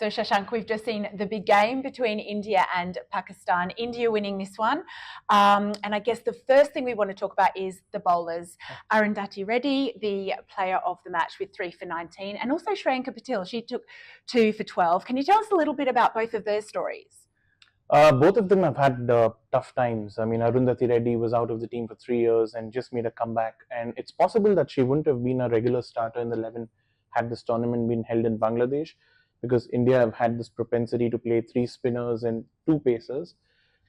So Shashank, we've just seen the big game between India and Pakistan. India winning this one. And I guess the first thing we want to talk about is the bowlers. Arundhati Reddy, the player of the match with 3 for 19, and also Patil, she took 2 for 12. Can you tell us a little bit about both of their stories? Both of them have had tough times. I mean, Arundhati Reddy was out of the team for 3 years and just made a comeback. And it's possible that she wouldn't have been a regular starter in the 11 had this tournament been held in Bangladesh, because India have had this propensity to play 3 spinners and 2 pacers.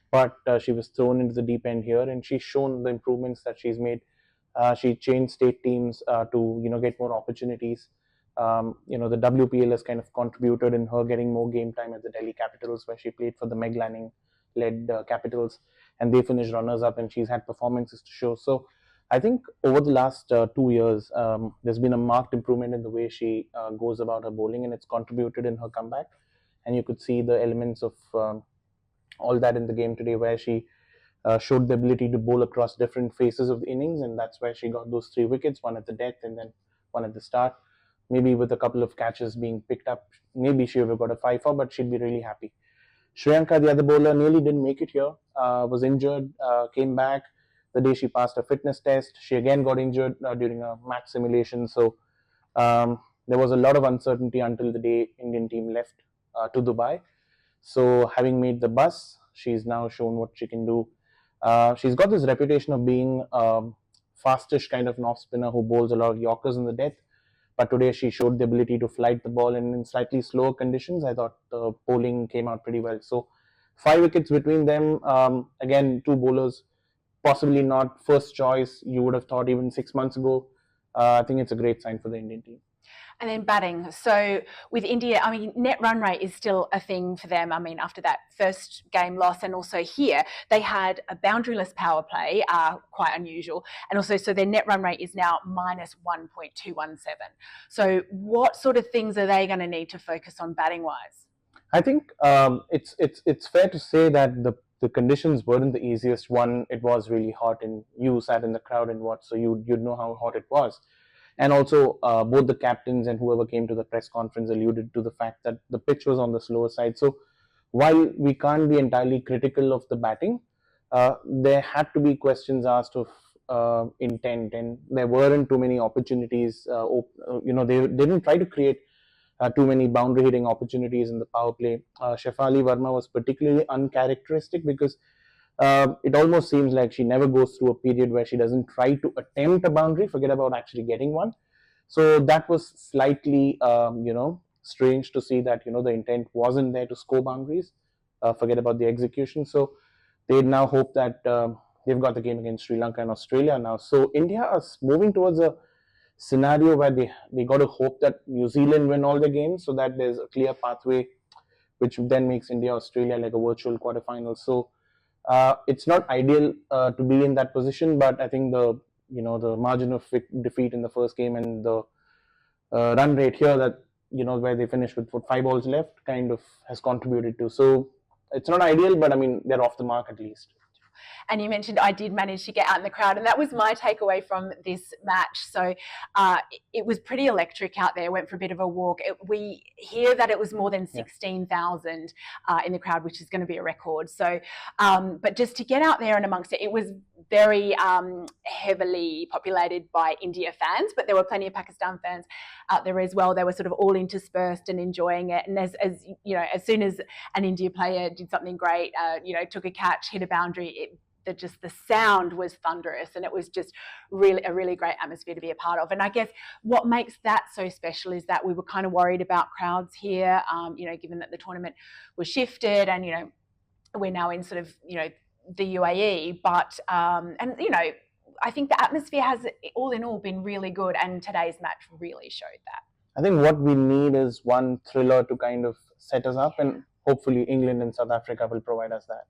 But she was thrown into the deep end here, and she's shown the improvements that she's made. She changed state teams to get more opportunities. The WPL has kind of contributed in her getting more game time at the Delhi Capitals, where she played for the Meg Lanning-led Capitals, and they finished runners-up, and she's had performances to show. So I think over the last 2 years, there's been a marked improvement in the way she goes about her bowling, and it's contributed in her comeback. And you could see the elements of all that in the game today, where she showed the ability to bowl across different phases of the innings, and that's where she got those 3 wickets, one at the death and then one at the start. Maybe with a couple of catches being picked up, maybe she would have got a 5-4, but she'd be really happy. Shriyanka, the other bowler, nearly didn't make it here, was injured, came back. The day she passed a fitness test, she again got injured during a match simulation. So there was a lot of uncertainty until the day Indian team left to Dubai. So having made the bus, she's now shown what she can do. She's got this reputation of being fastish kind of an off spinner who bowls a lot of Yorkers in the death. But today she showed the ability to flight the ball, and in slightly slower conditions, I thought the bowling came out pretty well. So 5 wickets between them. Again, 2 bowlers, possibly not first choice. You would have thought even 6 months ago. I think it's a great sign for the Indian team. And then batting. So with India, I mean, net run rate is still a thing for them. I mean, after that first game loss, and also here, they had a boundaryless power play, quite unusual. And also, so their net run rate is now minus 1.217. So what sort of things are they going to need to focus on batting-wise? I think it's fair to say that the conditions weren't the easiest. One, it was really hot, and you sat in the crowd and watched, so you'd know how hot it was. And also, both the captains and whoever came to the press conference alluded to the fact that the pitch was on the slower side. So while we can't be entirely critical of the batting, there had to be questions asked of intent, and there weren't too many opportunities. They didn't try to create too many boundary hitting opportunities in the power play. Shefali Verma was particularly uncharacteristic, because it almost seems like she never goes through a period where she doesn't try to attempt a boundary, forget about actually getting one. So that was slightly, strange to see that, the intent wasn't there to score boundaries, forget about the execution. So they now hope that they've got the game against Sri Lanka and Australia now. So India is moving towards a scenario where they got to hope that New Zealand win all the games, so that there's a clear pathway, which then makes India Australia like a virtual quarterfinal. So it's not ideal to be in that position, but I think the margin of defeat in the first game and the run rate here, that where they finished with 5 balls left, kind of has contributed to. So it's not ideal, but I mean, they're off the mark at least. And you mentioned I did manage to get out in the crowd, and that was my takeaway from this match. So it was pretty electric out there. Went for a bit of a walk. We hear that it was more than 16,000 in the crowd, which is going to be a record. So, but just to get out there and amongst it, it was very heavily populated by India fans, but there were plenty of Pakistan fans out there as well. They were sort of all interspersed and enjoying it. And as as soon as an India player did something great, took a catch, hit a boundary, the sound was thunderous, and it was just really a really great atmosphere to be a part of. And I guess what makes that so special is that we were kind of worried about crowds here, given that the tournament was shifted, and we're now in sort of the UAE, but I think the atmosphere has all in all been really good, and today's match really showed that. I think what we need is one thriller to kind of set us up, and hopefully England and South Africa will provide us that.